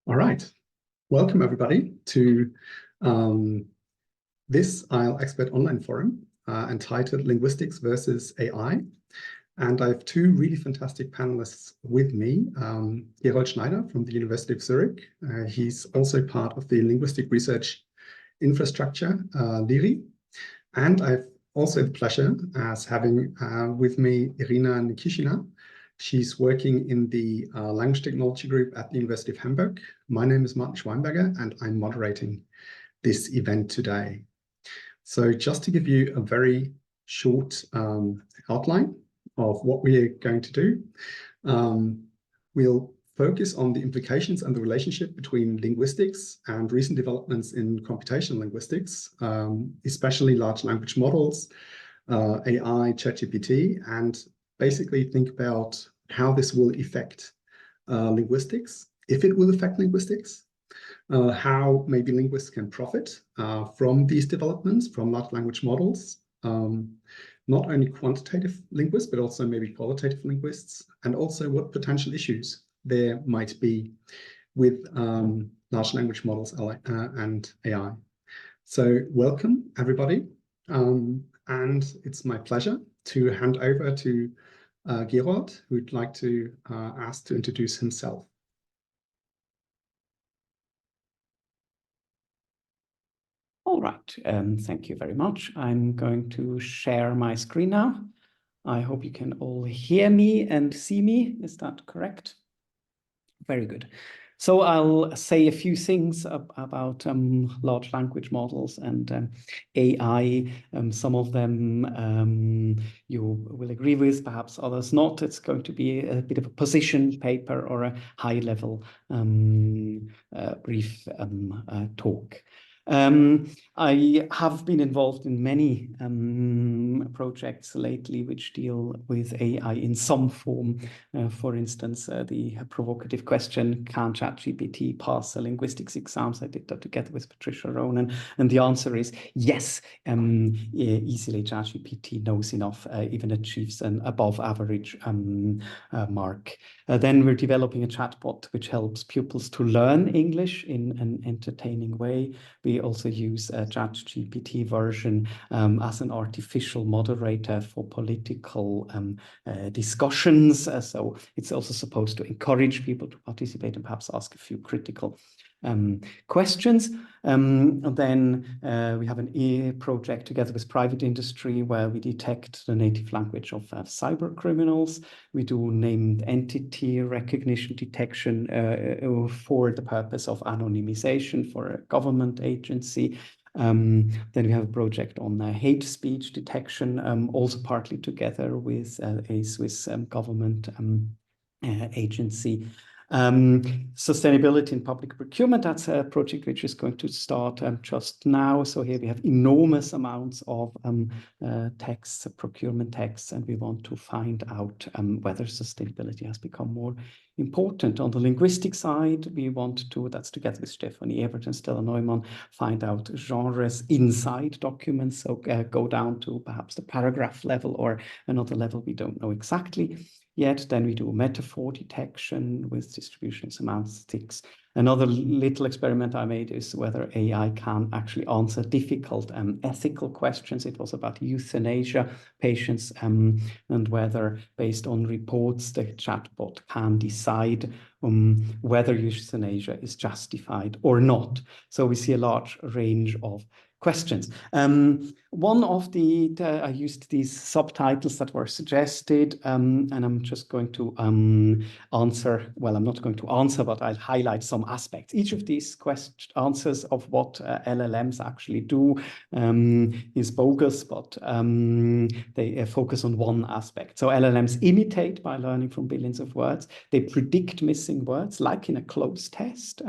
All right. Welcome, everybody, to this IELTS Expert online forum entitled Linguistics versus AI. And I have two really fantastic panelists with me. Gerold Schneider from the University of Zurich. He's also part of the Linguistic Research Infrastructure, LIRI. And I've also the pleasure as having with me Irina Nikishina. She's working in the Language Technology Group at the University of Hamburg. My name is Martin Schweinberger, and I'm moderating this event today. So just to give you a very short outline of what we are going to do, we'll focus on the implications and the relationship between linguistics and recent developments in computational linguistics, especially large language models, AI, ChatGPT, and basically think about how this will affect linguistics, if it will affect linguistics, how maybe linguists can profit from these developments, from large language models, not only quantitative linguists, but also maybe qualitative linguists, and also what potential issues there might be with large language models and AI. So welcome, everybody. And it's my pleasure to hand over to Gerold, who'd like to ask to introduce himself. All right, thank you very much. I'm going to share my screen now. I hope you can all hear me and see me. Is that correct? Very good. So I'll say a few things about large language models and AI. Some of them you will agree with, perhaps others not. It's going to be a bit of a position paper or a high-level brief talk. I have been involved in many projects lately which deal with AI in some form. For instance, the provocative question, can ChatGPT pass the linguistics exams? I did that together with Patricia Ronan, and the answer is yes. Easily ChatGPT knows enough, even achieves an above average mark. Then we're developing a chatbot which helps pupils to learn English in an entertaining way. We also use a ChatGPT version as an artificial moderator for political discussions. So it's also supposed to encourage people to participate and perhaps ask a few critical questions. And then we have an project together with private industry where we detect the native language of cyber criminals. We do named entity recognition detection for the purpose of anonymization for a government agency. Then we have a project on hate speech detection, also partly together with a Swiss government agency. Sustainability in public procurement, that's a project which is going to start just now. So here we have enormous amounts of texts, procurement texts, and we want to find out whether sustainability has become more important. On the linguistic side, we want to, that's together with Stefanie Ebert and Stella Neumann, find out genres inside documents. So go down to perhaps the paragraph level or another level we don't know exactly yet. Then we do metaphor detection with distribution semantics. Another little experiment I made is whether AI can actually answer difficult ethical questions. It was about euthanasia patients and whether, based on reports, the chatbot can decide whether euthanasia is justified or not. So we see a large range of questions. One of I used these subtitles that were suggested, and I'm just going to answer, well, I'm not going to answer, but I'll highlight some aspects. Each of these answers of what LLMs actually do is bogus, but they focus on one aspect. So LLMs imitate by learning from billions of words. They predict missing words, like in a closed test.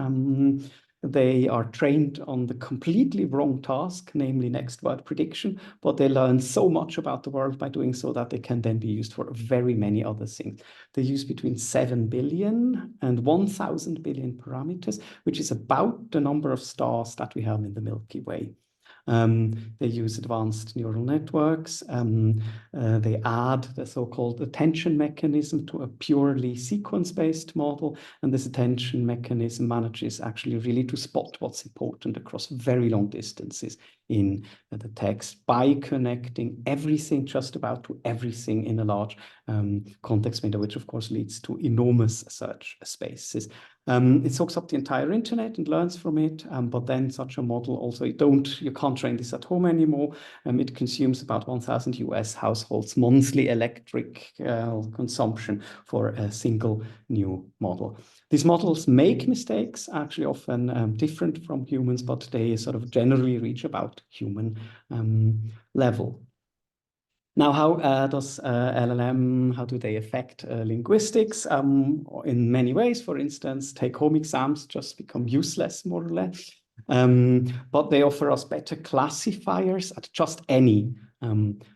They are trained on the completely wrong task, namely next word prediction, but they learn so much about the world by doing so that they can then be used for very many other things. They use between 7 billion and 1,000 billion parameters, which is about the number of stars that we have in the Milky Way. They use advanced neural networks. They add the so-called attention mechanism to a purely sequence-based model, and this attention mechanism manages actually really to spot what's important across very long distances in the text by connecting everything just about to everything in a large context window, which of course leads to enormous search spaces. It soaks up the entire internet and learns from it, but then such a model also, you can't train this at home anymore. It consumes about 1,000 US households monthly electric consumption for a single new model. These models make mistakes, actually often different from humans, but they sort of generally reach about human level. Now, how does LLM, how do they affect linguistics? In many ways, for instance, take-home exams just become useless, more or less. But they offer us better classifiers at just any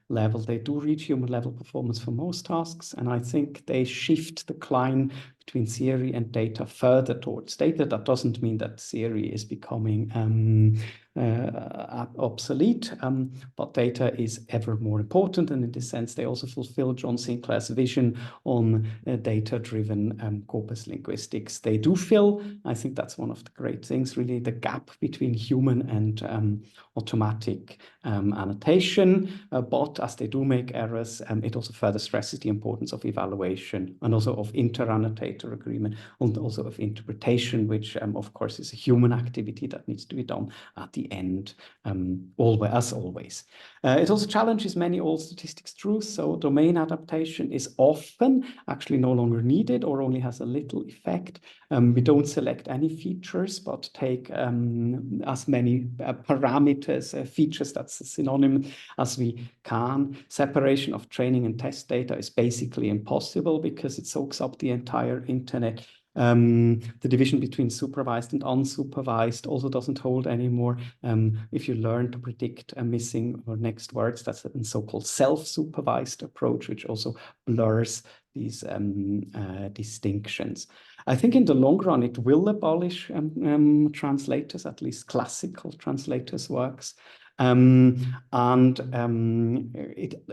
level. They do reach human level performance for most tasks, and I think they shift the line between theory and data further towards data. That doesn't mean that theory is becoming obsolete, but data is ever more important, and in this sense they also fulfill John Sinclair's vision on data-driven corpus linguistics. They do fill, I think that's one of the great things, really, the gap between human and automatic annotation, but as they do make errors, it also further stresses the importance of evaluation and also of inter-annotator agreement and also of interpretation, which of course is a human activity that needs to be done at the end, as always. It also challenges many old statistics truths, so domain adaptation is often actually no longer needed or only has a little effect. We don't select any features, but take as many parameters, features, that's a synonym, as we can. Separation of training and test data is basically impossible because it soaks up the entire internet. The division between supervised and unsupervised also doesn't hold anymore. If you learn to predict missing or next words, that's a so-called self-supervised approach, which also blurs these distinctions. I think in the long run, it will abolish translators, at least classical translators' works. It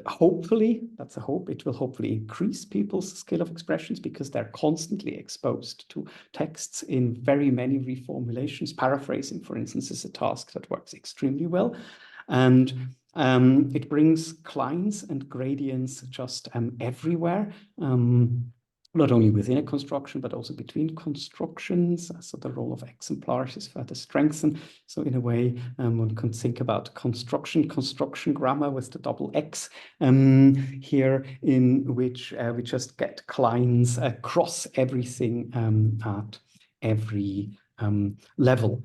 hopefully, that's a hope, it will hopefully increase people's skill of expressions because they're constantly exposed to texts in very many reformulations. Paraphrasing, for instance, is a task that works extremely well. And it brings clines and gradients just everywhere. Not only within a construction, but also between constructions. So the role of exemplars is further strengthened. So in a way, one can think about construction grammar with the double X here, in which we just get clines across everything at every level.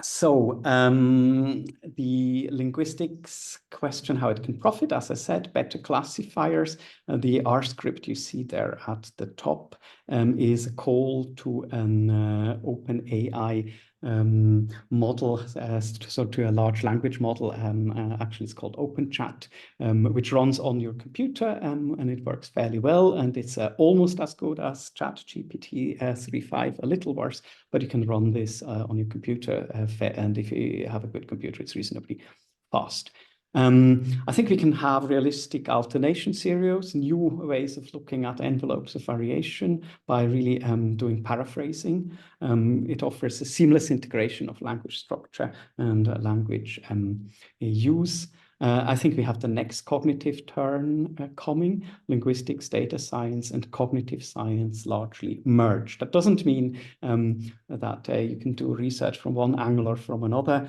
So the linguistics question, how it can profit, as I said, better classifiers. The R script you see there at the top is a call to an OpenAI model, so to a large language model. Actually, it's called OpenChat, which runs on your computer, and it works fairly well. And it's almost as good as ChatGPT 3.5, a little worse, but you can run this on your computer. And if you have a good computer, it's reasonably fast. I think we can have realistic alternation scenarios, new ways of looking at envelopes of variation by really doing paraphrasing. It offers a seamless integration of language structure and language use. I think we have the next cognitive turn coming, linguistics, data science, and cognitive science largely merged. That doesn't mean that you can do research from one angle or from another,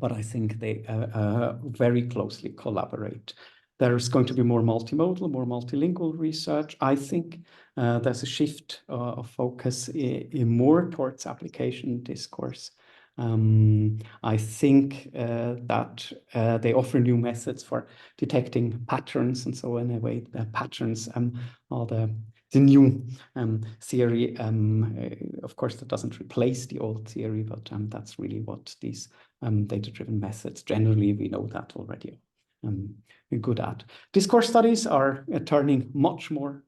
but I think they very closely collaborate. There's going to be more multimodal, more multilingual research. I think there's a shift of focus more towards application discourse. I think that they offer new methods for detecting patterns, and so in a way, the patterns are the new theory. Of course, that doesn't replace the old theory, but that's really what these data-driven methods, generally, we know that already, good at. Discourse studies are turning much more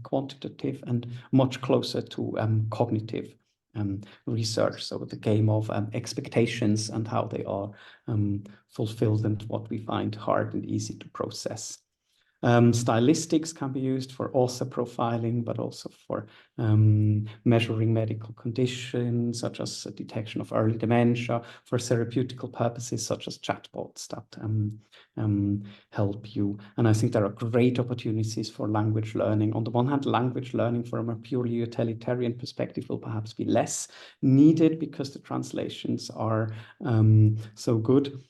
quantitative and much closer to cognitive research. So the game of expectations and how they are fulfilled and what we find hard and easy to process. Stylistics can be used for author profiling, but also for measuring medical conditions, such as detection of early dementia, for therapeutical purposes, such as chatbots that help you. And I think there are great opportunities for language learning. On the one hand, language learning from a purely utilitarian perspective will perhaps be less needed because the translations are so good.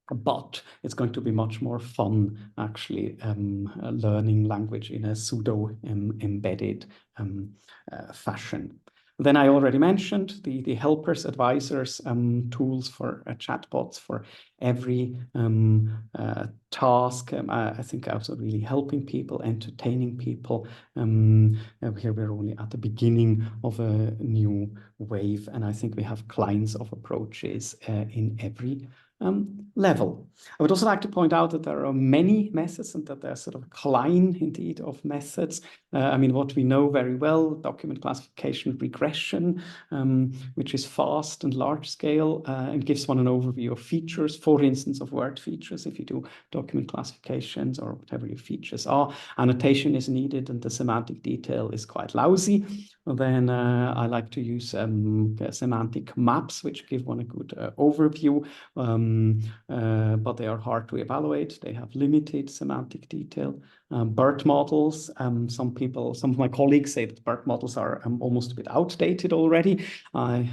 But it's going to be much more fun, actually, learning language in a pseudo-embedded fashion. Then I already mentioned the helpers, advisors, tools for chatbots for every task. I think also really helping people, entertaining people. Here we're only at the beginning of a new wave, and I think we have clients of approaches in every level. I would also like to point out that there are many methods and that there's sort of a decline indeed of methods. I mean, what we know very well, document classification regression, which is fast and large scale and gives one an overview of features, for instance, of word features. If you do document classifications or whatever your features are, annotation is needed and the semantic detail is quite lousy. Then I like to use semantic maps, which give one a good overview. But they are hard to evaluate. They have limited semantic detail. BERT models, some of my colleagues say that BERT models are almost a bit outdated already. I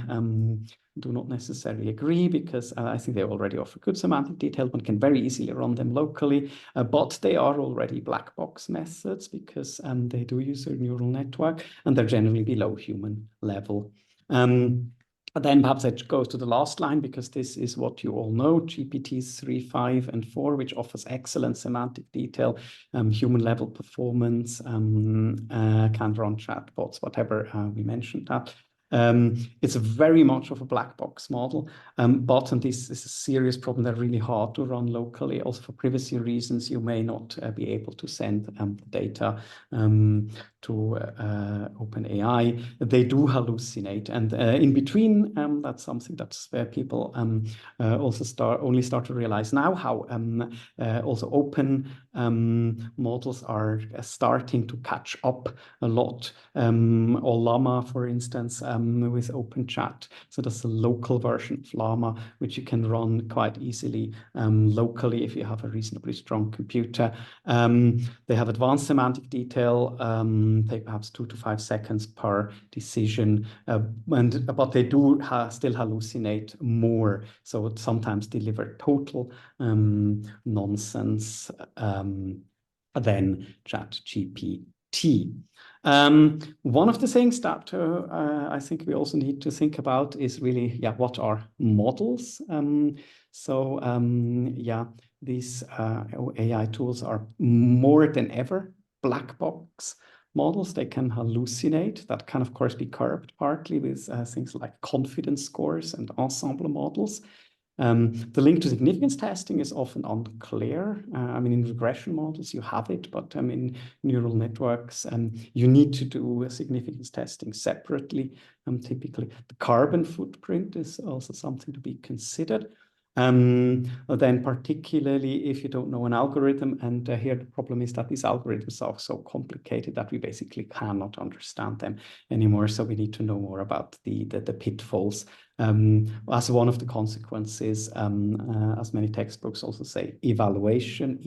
do not necessarily agree because I think they already offer good semantic detail. One can very easily run them locally, but they are already black box methods because they do use a neural network and they're generally below human level. Then perhaps I go to the last line because this is what you all know, GPTs 3, 5, and 4, which offers excellent semantic detail, human level performance, can run chatbots, whatever we mentioned that. It's very much of a black box model, but, and this is a serious problem, they're really hard to run locally. Also for privacy reasons, you may not be able to send data to OpenAI. They do hallucinate, and in between, that's something that's where people also only start to realize now how also open models are starting to catch up a lot. Or Llama, for instance, with OpenChat. So that's a local version of Llama, which you can run quite easily locally if you have a reasonably strong computer. They have advanced semantic detail, take perhaps 2 to 5 seconds per decision, but they do still hallucinate more. So it sometimes deliver total nonsense than ChatGPT. One of the things that I think we also need to think about is really, what are models? These AI tools are more than ever black box models. They can hallucinate. That can, of course, be curbed partly with things like confidence scores and ensemble models. The link to significance testing is often unclear. I mean, in regression models, you have it, but in neural networks, you need to do significance testing separately. Typically, the carbon footprint is also something to be considered. Then particularly if you don't know an algorithm, and here the problem is that these algorithms are so complicated that we basically cannot understand them anymore. So we need to know more about the pitfalls. As one of the consequences, as many textbooks also say, evaluation.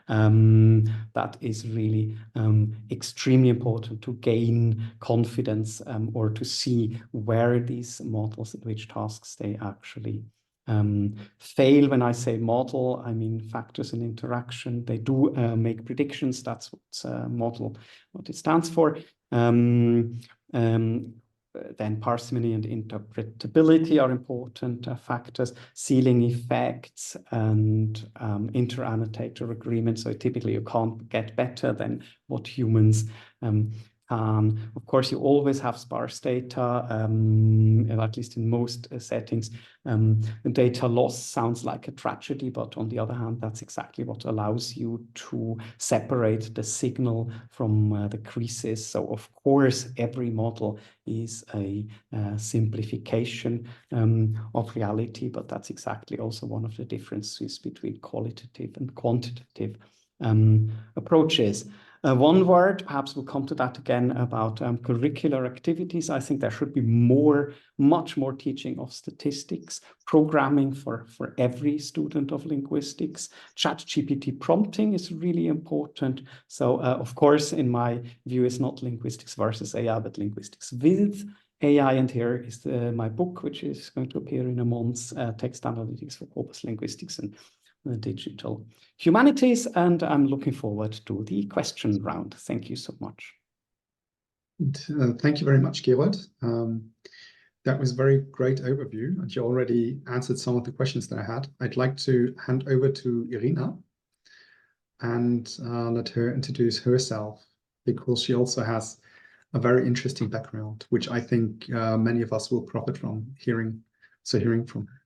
That is really extremely important to gain confidence or to see where these models, in which tasks they actually fail. When I say model, I mean factors in interaction. They do make predictions. That's what it stands for. Then parsimony and interpretability are important factors, ceiling effects and inter-annotator agreement. So typically you can't get better than what humans Of course, you always have sparse data, at least in most settings. Data loss sounds like a tragedy, but on the other hand, that's exactly what allows you to separate the signal from the creases. So of course, every model is a simplification of reality, but that's exactly also one of the differences between qualitative and quantitative approaches. One word, perhaps we'll come to that again, about curricular activities. I think there should be much more teaching of statistics, programming for every student of linguistics. ChatGPT prompting is really important. So, of course, in my view, it's not linguistics versus AI, but linguistics with AI. And here is my book, which is going to appear in a month, Text Analytics for Corpus Linguistics and Digital Humanities, and I'm looking forward to the question round. Thank you so much. Thank you very much, Gerold. That was a very great overview, and you already answered some of the questions that I had. I'd like to hand over to Irina and let her introduce herself, because she also has a very interesting background, which I think many of us will profit from hearing from her.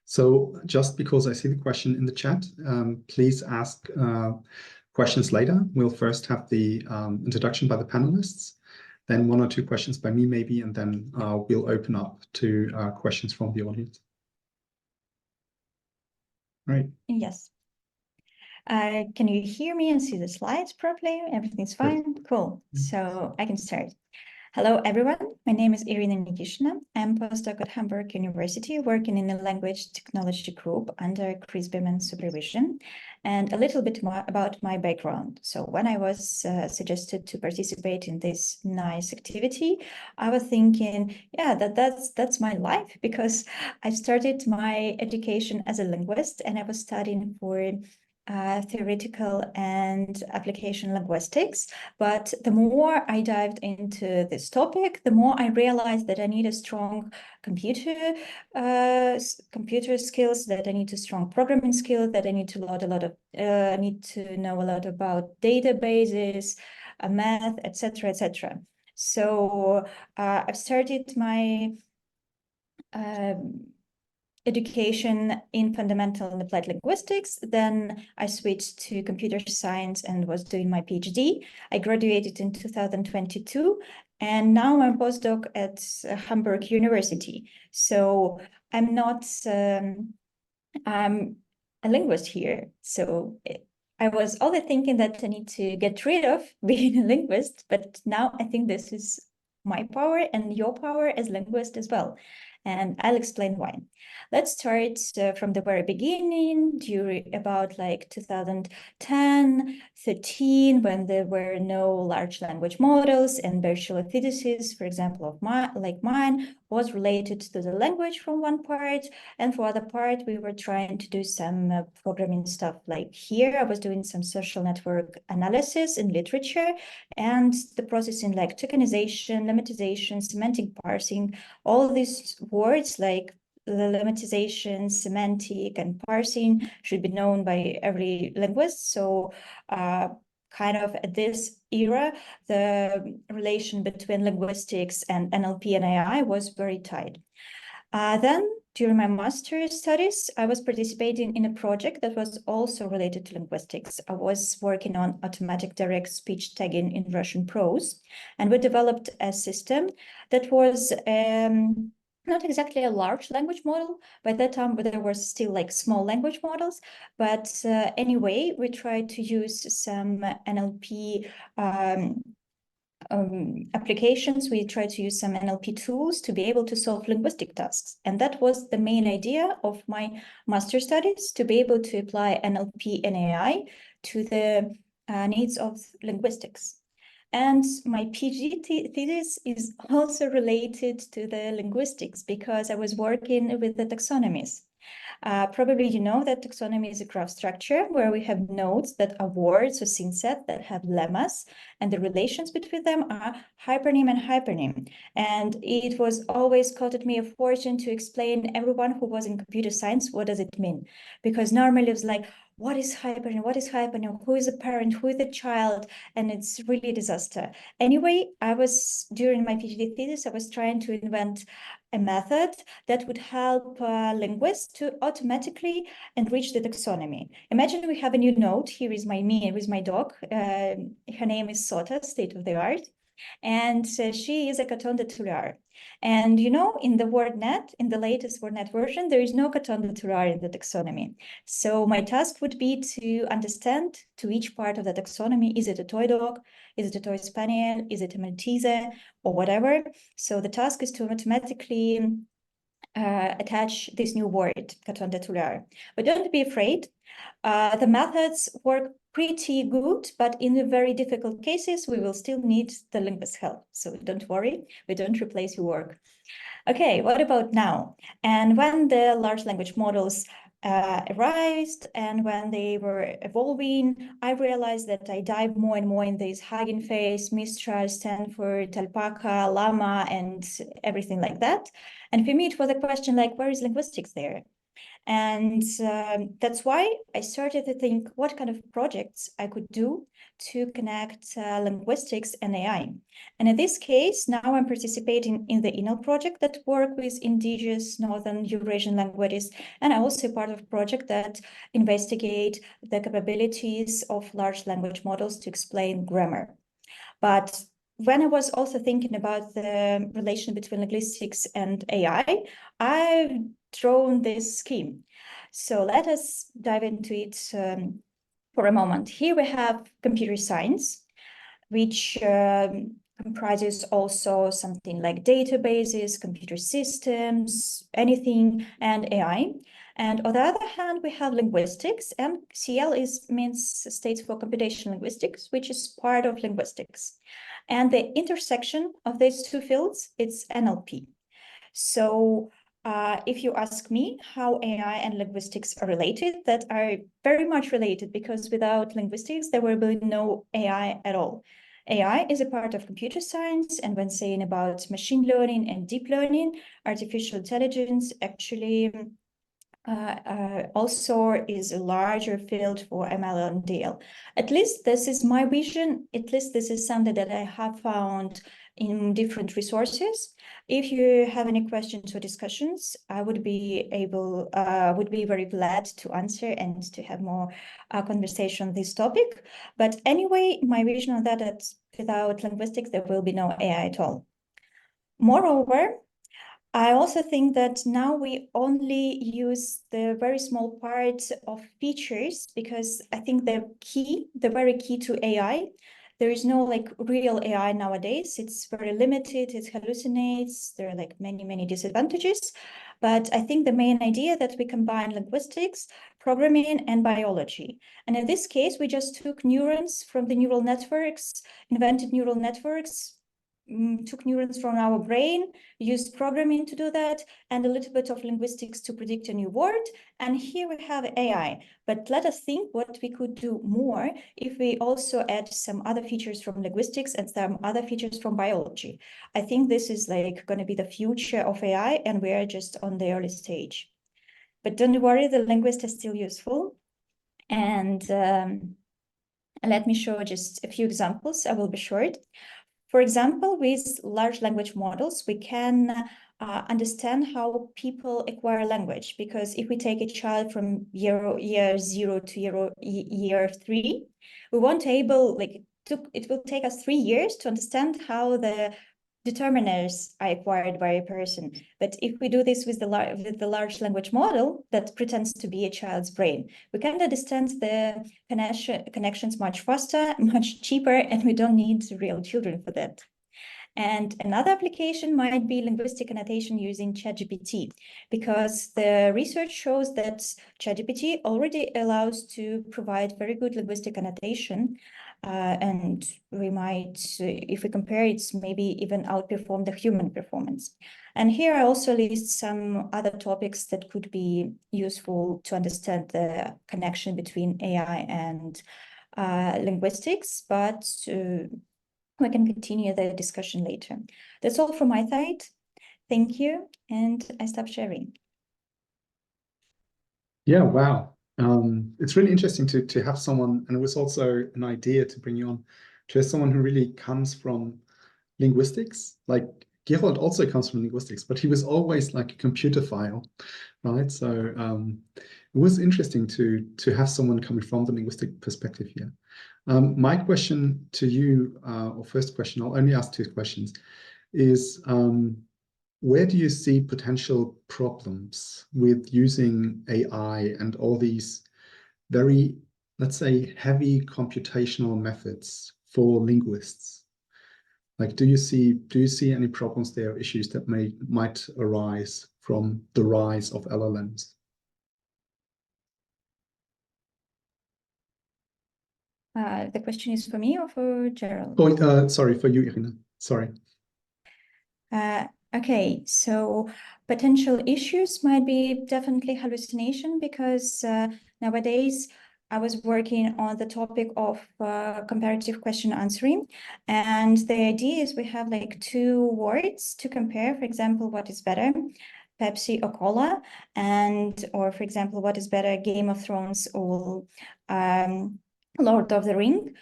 So just because I see the question in the chat, please ask questions later. We'll first have the introduction by the panelists, then 1 or 2 questions by me maybe, and then we'll open up to questions from the audience. Right. Yes. Can you hear me and see the slides properly? Everything's fine? Cool. So I can start. Hello, everyone. My name is Irina Nikishina. I'm a postdoc at Hamburg University, working in the language technology group under Chris Bimman's supervision. And a little bit more about my background. So when I was suggested to participate in this nice activity, I was thinking, yeah, that's my life, because I started my education as a linguist, and I was studying for theoretical and application linguistics. But the more I dived into this topic, the more I realized that I need a strong computer skills, that I need a strong programming skill, that I need to need to know a lot about databases, math, etc., etc. So I've started my education in fundamental and applied linguistics. Then I switched to computer science and was doing my PhD. I graduated in 2022, and now I'm a postdoc at Hamburg University. So I'm not, I'm a linguist here. So I was always thinking that I need to get rid of being a linguist, but now I think this is my power and your power as linguist as well. And I'll explain why. Let's start from the very beginning, during about like 2010, 13, when there were no large language models, and virtual theses, for example, of mine, was related to the language from one part, and for other part, we were trying to do some programming stuff. Like here, I was doing some social network analysis in literature, and the processing like tokenization, lemmatization, semantic parsing, all these words like lemmatization, semantic, and parsing should be known by every linguist. So kind of at this era, the relation between linguistics and NLP and AI was very tight. Then during my master's studies, I was participating in a project that was also related to linguistics. I was working on automatic direct speech tagging in Russian prose, and we developed a system that was not exactly a large language model. By that time, but there were still like small language models. But anyway, we tried to use some NLP applications. We tried to use some NLP tools to be able to solve linguistic tasks. And that was the main idea of my master studies, to be able to apply NLP and AI to the needs of linguistics. And my PhD thesis is also related to the linguistics, because I was working with the taxonomies. Probably you know that taxonomy is a graph structure where we have nodes that are words or synsets that have lemmas, and the relations between them are hypernym and hypernym. And it was always costed me a fortune to explain everyone who was in computer science what does it mean, because normally it was like, what is happening, who is the parent, who is the child, and it's really a disaster. Anyway, during my PhD thesis, I was trying to invent a method that would help linguists to automatically enrich the taxonomy. Imagine we have a new node. Here is me with my dog. Her name is Sota, state of the art. And she is a Caton de Tullard. And you know, in the WordNet, in the latest WordNet version, there is no Caton de Tullard in the taxonomy. So my task would be to understand to each part of the taxonomy, is it a toy dog? Is it a toy spaniel? Is it a Maltese or whatever? So the task is to automatically attach this new word, Caton de Tullard. But don't be afraid. The methods work pretty good, but in the very difficult cases, we will still need the linguist's help. So don't worry, we don't replace your work. Okay, what about now? And when the large language models arrived and when they were evolving, I realized that I dive more and more in this Hugging Face, Mistral, Stanford, Alpaca, Llama, and everything like that. And for me, it was a question like, where is linguistics there? And that's why I started to think what kind of projects I could do to connect linguistics and AI. And in this case, now I'm participating in the INAL project that work with indigenous Northern Eurasian languages. And I'm also part of a project that investigate the capabilities of large language models to explain grammar. But when I was also thinking about the relation between linguistics and AI, I've drawn this scheme. So let us dive into it for a moment. Here we have computer science, which comprises also something like databases, computer systems, anything, and AI. And on the other hand, we have linguistics, and CL means stands for computational linguistics, which is part of linguistics. And the intersection of these two fields, it's NLP. So if you ask me how AI and linguistics are related, that are very much related, because without linguistics, there will be no AI at all. AI is a part of computer science, and when saying about machine learning and deep learning, artificial intelligence actually also is a larger field for ML and DL. At least this is my vision. At least this is something that I have found in different resources. If you have any questions or discussions, I would be very glad to answer and to have more conversation on this topic. But anyway, my vision on that without linguistics, there will be no AI at all. Moreover, I also think that now we only use the very small part of features, because I think the very key to AI, there is no like real AI nowadays. It's very limited, it hallucinates, there are like many disadvantages. But I think the main idea that we combine linguistics, programming, and biology. And in this case, we just took neurons from the neural networks, invented neural networks, took neurons from our brain, used programming to do that, and a little bit of linguistics to predict a new word. And here we have AI. But let us think what we could do more if we also add some other features from linguistics and some other features from biology. I think this is like going to be the future of AI, and we are just on the early stage. But don't worry, the linguist is still useful. And let me show just a few examples. I will be short. For example, with large language models, we can understand how people acquire language, because if we take a child from year 0 to year 3, we won't able, like, it will take us 3 years to understand how the determiners are acquired by a person. But if we do this with the large language model that pretends to be a child's brain, we can understand the connections much faster, much cheaper, and we don't need real children for that. And another application might be linguistic annotation using ChatGPT, because the research shows that ChatGPT already allows to provide very good linguistic annotation. And we might, if we compare, it's maybe even outperform the human performance. And here I also list some other topics that could be useful to understand the connection between AI and linguistics, but we can continue the discussion later. That's all from my side. Thank you, and I stop sharing. Yeah, wow. It's really interesting to have someone, and it was also an idea to bring you on, to have someone who really comes from linguistics. Like Gerold also comes from linguistics, but he was always like a computer file, right? So it was interesting to have someone coming from the linguistic perspective here. My question to you, or first question, I'll only ask 2 questions, is where do you see potential problems with using AI and all these very, let's say, heavy computational methods for linguists? Like, do you see any problems there, issues that might arise from the rise of LLMs? The question is for me or for Gerold? Oh, sorry, for you, Irina. Sorry. Okay, so potential issues might be definitely hallucination, because nowadays I was working on the topic of comparative question answering, and the idea is we have like 2 words to compare. For example, what is better, Pepsi or cola, or for example, what is better, Game of Thrones or Lord of the Ring.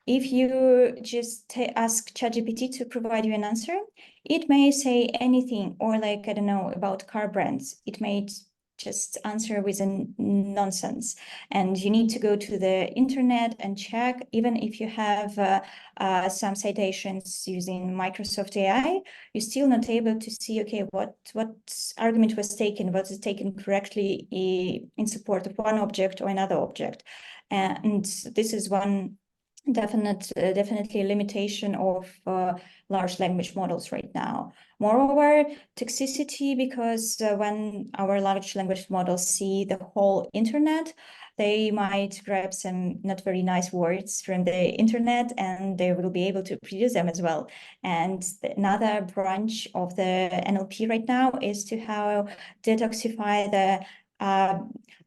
If you just ask ChatGPT to provide you an answer, it may say anything, or like, I don't know, about car brands. It may just answer with a nonsense. And you need to go to the internet and check, even if you have some citations using Microsoft AI, you're still not able to see, okay, what argument was taken, was it taken correctly in support of one object or another object. And this is one definitely a limitation of large language models right now. Moreover, toxicity, because when our large language models see the whole internet, they might grab some not very nice words from the internet, and they will be able to produce them as well. And another branch of the NLP right now is to how detoxify the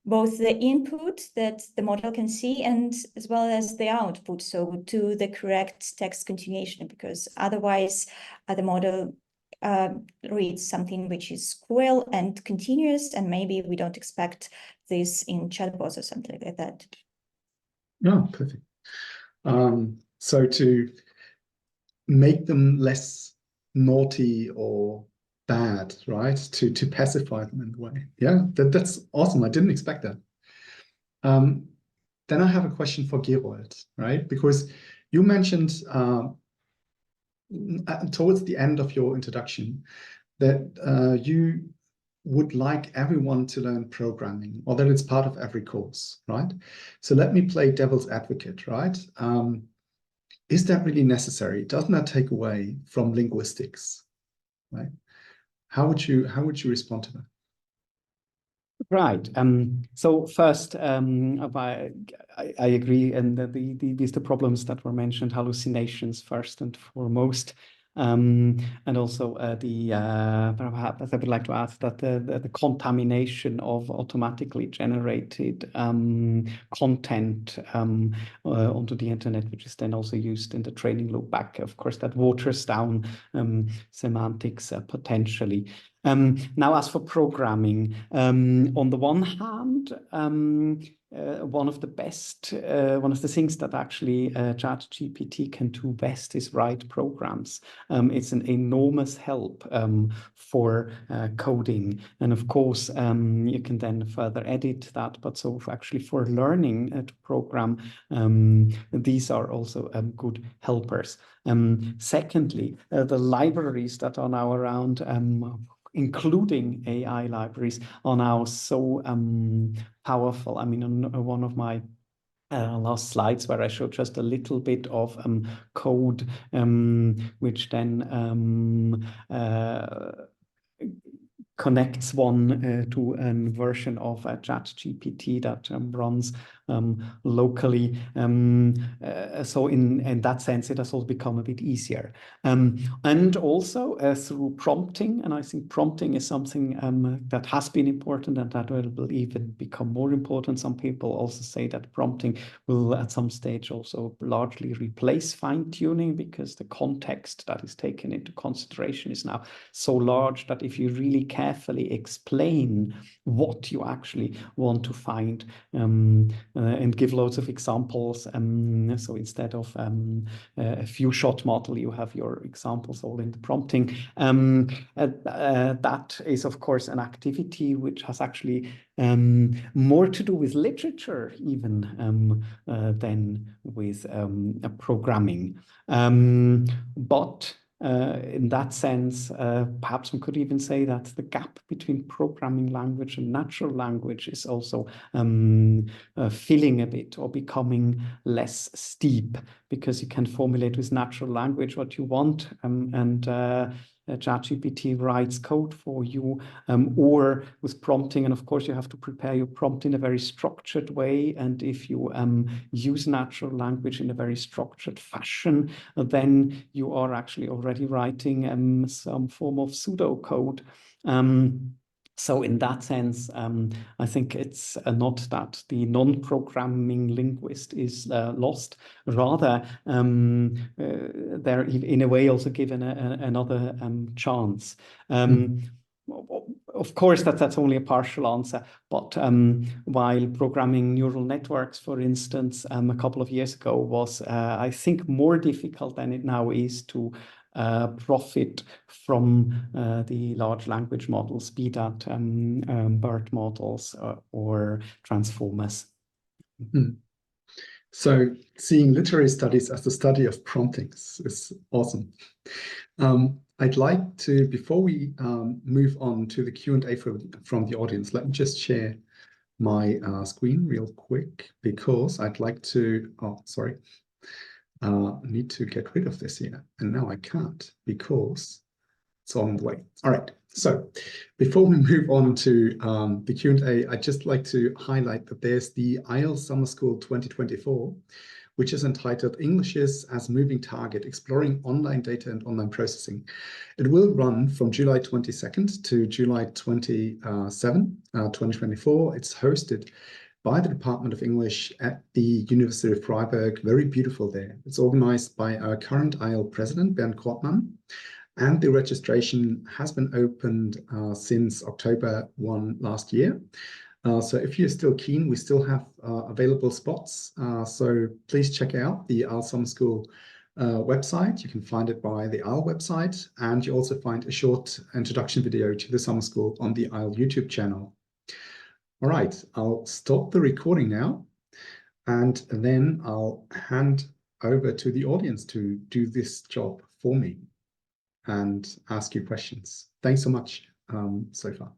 both the input that the model can see and as well as the output, so to the correct text continuation, because otherwise the model reads something which is cruel and continuous, and maybe we don't expect this in chatbots or something like that. Oh, perfect. So to make them less naughty or bad, right? To pacify them in a way. Yeah, that's awesome. I didn't expect that. Then I have a question for Gerold, right? Because you mentioned towards the end of your introduction that you would like everyone to learn programming, or that it's part of every course, right? So let me play devil's advocate, right? Is that really necessary? Doesn't that take away from linguistics, right? How would you respond to that? Right. So first, I agree, and these the problems that were mentioned, hallucinations first and foremost, and also perhaps I would like to add that the contamination of automatically generated content onto the internet, which is then also used in the training loop back. Of course, that waters down semantics potentially. Now, as for programming, on the one hand, one of the things that actually ChatGPT can do best is write programs. It's an enormous help for coding, and of course, you can then further edit that. But so actually, for learning to program, these are also good helpers. Secondly, the libraries that are now around, including AI libraries, are now so powerful. I mean, on one of my last slides where I showed just a little bit of code, which then connects one to a version of ChatGPT that runs locally. So in that sense, it has also become a bit easier. And also through prompting, and I think prompting is something that has been important and that will even become more important. Some people also say that prompting will at some stage also largely replace fine-tuning, because the context that is taken into consideration is now so large that if you really carefully explain what you actually want to find and give loads of examples, so instead of a few shot model, you have your examples all in the prompting. That is, of course, an activity which has actually more to do with literature even than with programming. But in that sense, perhaps we could even say that the gap between programming language and natural language is also filling a bit or becoming less steep, because you can formulate with natural language what you want, and ChatGPT writes code for you, or with prompting. And of course, you have to prepare your prompt in a very structured way. And if you use natural language in a very structured fashion, then you are actually already writing some form of pseudocode. So in that sense, I think it's not that the non-programming linguist is lost. Rather, they're in a way also given another chance. Of course, that's only a partial answer, but while programming neural networks, for instance, a couple of years ago was, I think, more difficult than it now is to profit from the large language models, be that BERT models or transformers. So seeing literary studies as the study of promptings is awesome. I'd like to, before we move on to the Q&A from the audience, let me just share my screen real quick, because I'd like to, need to get rid of this here. And now I can't, because it's all in the way. All right. So before we move on to the Q&A, I'd just like to highlight that there's the IELTS Summer School 2024, which is entitled Englishes as Moving Target, Exploring Online Data and Online Processing. It will run from July 22nd to July 27, 2024. It's hosted by the Department of English at the University of Freiburg. Very beautiful there. It's organized by our current IELTS president, Bernd Kortmann, and the registration has been opened since October 1 last year. So if you're still keen, we still have available spots. So please check out the IELTS Summer School website. You can find it by the IELTS website, and you also find a short introduction video to the summer school on the IELTS YouTube channel. All right, I'll stop the recording now, and then I'll hand over to the audience to do this job for me and ask you questions. Thanks so much so far.